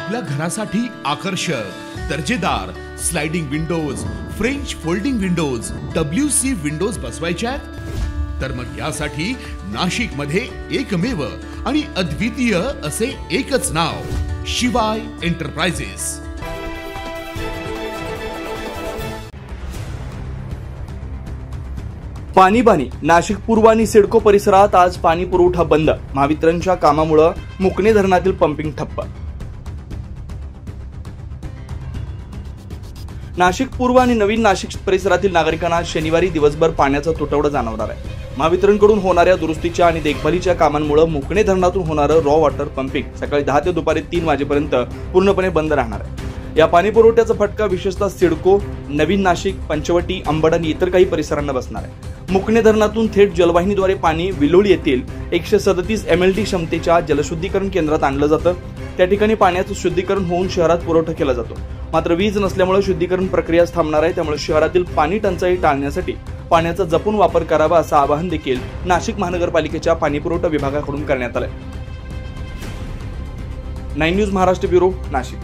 आपल्या घरासाठी आकर्षक दर्जेदार sliding windows, French folding windows, WC windows बसवायच्यात? तर मग यासाठी नाशिक मध्ये एकमेव आणि अद्वितीय असे एकच नाव, शिवाय एंटरप्राइजेस। पाणीबाणी नाशिक पूर्व आणि सिडको परिसरात आज पाणी पुरवठा बंद। महावितरणच्या कामामुळे मुकणे धरणातील पंपिंग ठप्प। नाशिक पूर्व आणि नवीन नाशिक परिसरातील नागरिकांना शनिवारी दिवसभर पाण्याचा तुटवडा जाणवणार आहे। महावितरणकडून होणाऱ्या दुरुस्तीच्या आणि देखभालीच्या कामांमुळे मुकणे धरणातून होणारं रॉ वॉटर पंपिंग सकाळी 10 ते दुपारी 3 वाजेपर्यंत पूर्णपणे बंद राहणार आहे। या पाणी पुरवठ्याचा फटका विशेषतः सिडको, नवीन नाशिक, पंचवटी, अंबड आणि इतर काही परिसरांना बसणार आहे। मुकणे धरणातून थेट जलवाहिनीद्वारे पाणी विलोळी येथील 137 MLD क्षमतेच्या जलशुद्धीकरण केंद्रात आणलं जातं। त्या ठिकाणी पाण्याचं शुद्धीकरण होऊन शहरात पुरवठा केला जातो। मात्र वीज नसल्यामुळे शुद्धीकरण प्रक्रिया थांबणार आहे। त्यामुळे शहरातील पाणी टंचाई टाळण्यासाठी पाण्याचा जपून वापर करावा असं आवाहन देखील नाशिक महानगरपालिकेच्या पाणीपुरवठा विभागाकडून करण्यात आलंय। 9 न्यूज महाराष्ट्र ब्युरो, नाशिक।